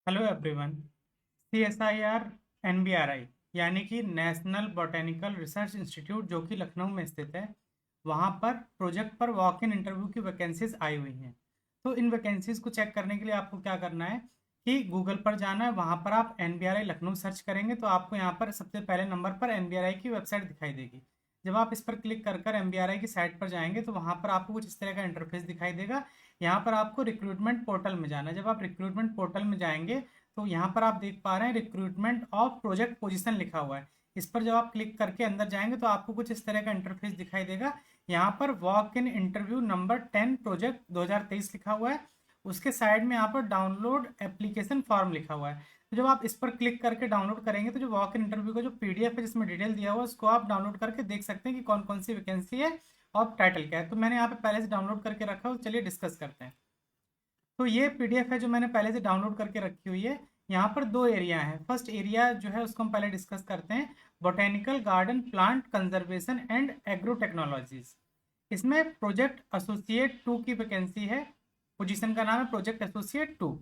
Hello everyone. CSIR NBRI यानी कि national botanical research institute जो कि लखनऊ में स्थित है, वहाँ पर प्रोजेक्ट पर वॉक इन इंटरव्यू की वैकेंसीज आई हुई हैं। तो इन वैकेंसीज को चेक करने के लिए आपको क्या करना है कि गूगल पर जाना है। वहाँ पर आप NBRI लखनऊ सर्च करेंगे तो आपको यहाँ पर सबसे पहले नंबर पर NBRI की वेबसाइट दिखाई देगी। जब आप इस पर क्लिक कर कर NBRI की साइट पर जाएंगे तो वहाँ पर आपको कुछ इस तरह का इंटरफेस दिखाई देगा। यहाँ पर आपको रिक्रूटमेंट पोर्टल में जाना है। जब आप रिक्रूटमेंट पोर्टल में जाएंगे तो यहाँ पर आप देख पा रहे हैं रिक्रूटमेंट ऑफ प्रोजेक्ट पोजीशन लिखा हुआ है। इस पर जब आप क्लिक करके अंदर जाएंगे तो आपको कुछ इस तरह का इंटरफेस दिखाई देगा। यहाँ पर walk in interview number 10 project 2023 लिखा हुआ है। उसके साइड में यहाँ पर डाउनलोड एप्लीकेशन फॉर्म लिखा हुआ है। तो जब आप इस पर क्लिक करके डाउनलोड करेंगे तो जो वॉक इन इंटरव्यू का जो PDF है जिसमें डिटेल दिया हुआ है उसको आप डाउनलोड करके देख सकते हैं कि कौन कौन सी वैकेंसी है और टाइटल क्या है। तो मैंने यहाँ पे पहले से डाउनलोड करके रखा है, तो चलिए डिस्कस करते हैं। तो ये PDF है जो मैंने पहले से डाउनलोड करके रखी हुई है। यहाँ पर दो एरिया हैं। फर्स्ट एरिया जो है उसको हम पहले डिस्कस करते हैं, botanical garden plant conservation and agro technologies. इसमें प्रोजेक्ट एसोसिएट 2 की वैकेंसी है। पोजीशन का नाम है प्रोजेक्ट एसोसिएट 2।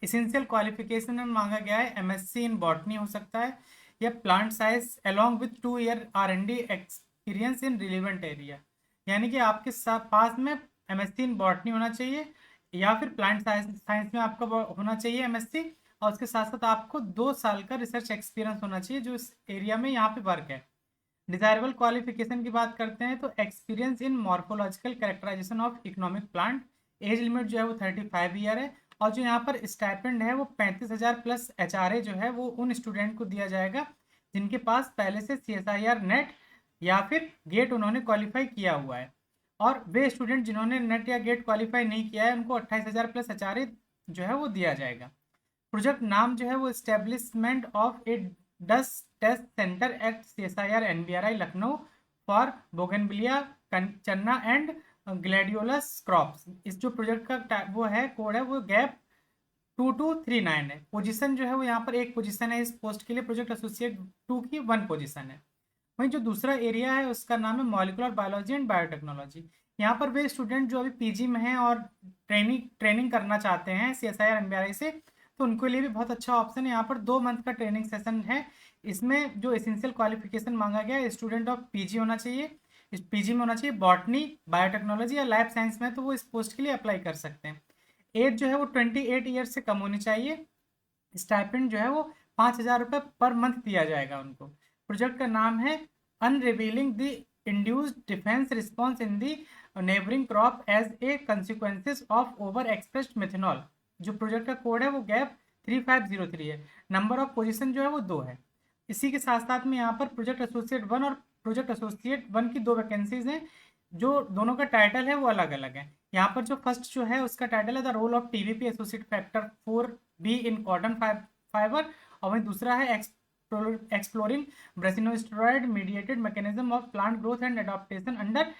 इसेंशियल क्वालिफिकेशन में मांगा गया है MSc इन बॉटनी हो सकता है या plant science along with 2 year R&D experience in relevant area. यानी कि आपके पास में MSc इन बॉटनी होना चाहिए या फिर प्लांट साइंस में आपका होना चाहिए MSc, और उसके साथ साथ आपको 2 साल का रिसर्च एक्सपीरियंस होना चाहिए जो इस एरिया में यहाँ पे वर्क है। डिजायरेबल क्वालिफिकेशन की बात करते हैं तो experience in morphological characterization of economic plant. Age limit जो है वो 35 ईयर है। और जो यहाँ पर स्टाइपेंड है वो 35,000 प्लस HRA जो है वो उन स्टूडेंट को दिया जाएगा जिनके पास पहले से CSIR नेट या फिर गेट उन्होंने क्वालिफाई किया हुआ है। और वे स्टूडेंट जिन्होंने नेट या गेट क्वालिफाई नहीं किया है उनको 28,000 प्लस HRA जो है वो दिया जाएगा। प्रोजेक्ट नाम जो है वो establishment of a dust test centre at CSIR NBRI Lucknow for bougainvillea canna and gladiolus crops. इस जो प्रोजेक्ट का वो है कोड है वो गैप 2239 है। पोजीशन जो है वो यहाँ पर एक पोजीशन है। इस पोस्ट के लिए प्रोजेक्ट एसोसिएट 2 की 1 पोजीशन है। वहीं जो दूसरा एरिया है उसका नाम है मॉलिकुलर बायोलॉजी एंड बायोटेक्नोलॉजी। यहाँ पर वे स्टूडेंट जो अभी PG में हैं और ट्रेनिंग करना चाहते हैं CSIR NBRI से, तो उनके लिए भी बहुत अच्छा ऑप्शन है। यहाँ पर 2 मंथ का ट्रेनिंग सेशन है। इसमें जो एसेंशियल क्वालिफिकेशन मांगा गया है स्टूडेंट ऑफ PG होना चाहिए। इस PG में होना चाहिए बॉटनी बायोटेक्नोलॉजी या लाइफ साइंस में, तो वो इस पोस्ट के लिए अप्लाई कर सकते हैं। एज जो है वो 28 ईयर से कम होनी चाहिए। स्टाइपेंड जो है वो 5,000 रुपये पर मंथ दिया जाएगा उनको। प्रोजेक्ट का नाम है unrevealing the induced defence response in the neighbouring crop as a consequences of over expressed methanol. जो प्रोजेक्ट का कोड है वो गैप 3503 है। नंबर ऑफ पोजीशन जो है वो 2 है। इसी के साथ साथ में यहाँ पर प्रोजेक्ट एसोसिएट 1 और प्रोजेक्ट एसोसिएट 1 की 2 वैकेंसीज हैं। जो दोनों का टाइटल है वो अलग अलग है। यहाँ पर जो फर्स्ट जो है उसका टाइटल है the role of TVP associate factor 4B in cotton fibre. और वहीं दूसरा है exploring brassinosteroid mediated mechanism of plant growth and adaptation under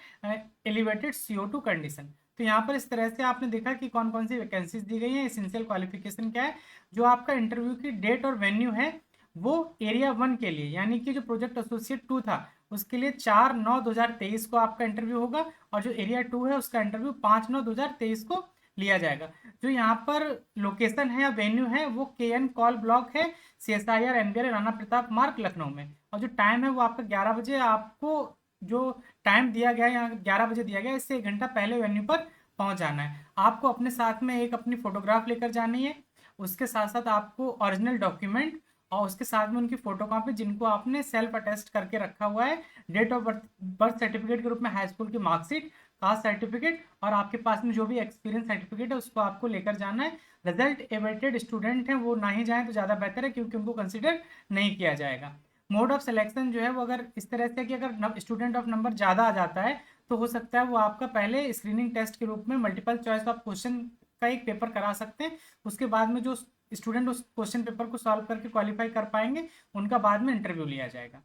elevated CO2 condition. तो यहाँ पर इस तरह से आपने देखा कि कौन कौन सी वैकेंसीज दी गई हैं, एसेंशियल क्वालिफिकेशन क्या है, जो आपका इंटरव्यू की डेट और वेन्यू है वो एरिया 1 के लिए यानी कि जो प्रोजेक्ट एसोसिएट 2 था उसके लिए 4/9/2023 को आपका इंटरव्यू होगा, और जो एरिया 2 है उसका इंटरव्यू 5/9/2023 को लिया जाएगा। जो यहाँ पर लोकेशन है या वेन्यू है वो KN कॉल ब्लॉक है, CSIR NBRI राणा प्रताप मार्ग लखनऊ में। और जो टाइम है वो आपका 11 बजे, आपको जो टाइम दिया गया है यहाँ 11 बजे दिया गया है, इससे 1 घंटा पहले वेन्यू पर पहुंच जाना है। आपको अपने साथ में एक अपनी फोटोग्राफ लेकर जानी है। उसके साथ साथ आपको ओरिजिनल डॉक्यूमेंट और उसके साथ में उनकी फोटोकॉपी जिनको आपने सेल्फ अटेस्ट करके रखा हुआ है, डेट ऑफ बर्थ सर्टिफिकेट के रूप में हाई स्कूल की मार्कशीट, कास्ट सर्टिफिकेट और आपके पास में जो भी एक्सपीरियंस सर्टिफिकेट है उसको आपको लेकर जाना है। रिजल्ट एवेटेड स्टूडेंट हैं वो ना ही जाएं तो ज़्यादा बेहतर है क्योंकि उनको कंसिडर नहीं किया जाएगा। मोड ऑफ सिलेक्शन जो है वो अगर इस तरह से कि अगर स्टूडेंट ऑफ नंबर ज़्यादा आ जाता है तो हो सकता है वो आपका पहले स्क्रीनिंग टेस्ट के रूप में मल्टीपल चॉइस ऑफ क्वेश्चन का एक पेपर करा सकते हैं। उसके बाद में जो स्टूडेंट उस क्वेश्चन पेपर को सॉल्व करके क्वालिफाई कर पाएंगे उनका बाद में इंटरव्यू लिया जाएगा।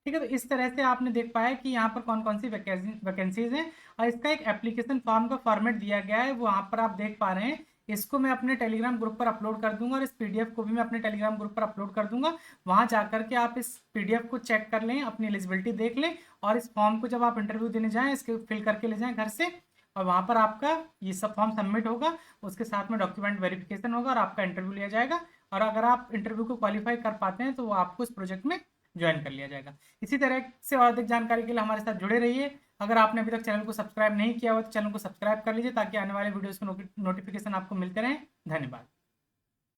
ठीक है, तो इस तरह से आपने देख पाया कि यहाँ पर कौन कौन सी वैकेंसीज हैं और इसका एक एप्लीकेशन फॉर्म का फॉर्मेट दिया गया है वो यहाँ पर आप देख पा रहे हैं। इसको मैं अपने टेलीग्राम ग्रुप पर अपलोड कर दूंगा और इस PDF को भी मैं अपने टेलीग्राम ग्रुप पर अपलोड कर दूंगा। वहां जाकर के आप इस PDF को चेक कर लें, अपनी एलिजिबिलिटी देख लें और इस फॉर्म को जब आप इंटरव्यू देने जाएं इसके फिल करके ले जाएं घर से, और वहां पर आपका ये सब फॉर्म सबमिट होगा। उसके साथ में डॉक्यूमेंट वेरिफिकेशन होगा और आपका इंटरव्यू लिया जाएगा और अगर आप इंटरव्यू को क्वालिफाई कर पाते हैं तो वो आपको इस प्रोजेक्ट में ज्वाइन कर लिया जाएगा। इसी तरह से और अधिक जानकारी के लिए हमारे साथ जुड़े रहिए। अगर आपने अभी तक चैनल को सब्सक्राइब नहीं किया हो तो चैनल को सब्सक्राइब कर लीजिए ताकि आने वाले वीडियोस के नोटिफिकेशन आपको मिलते रहें। धन्यवाद।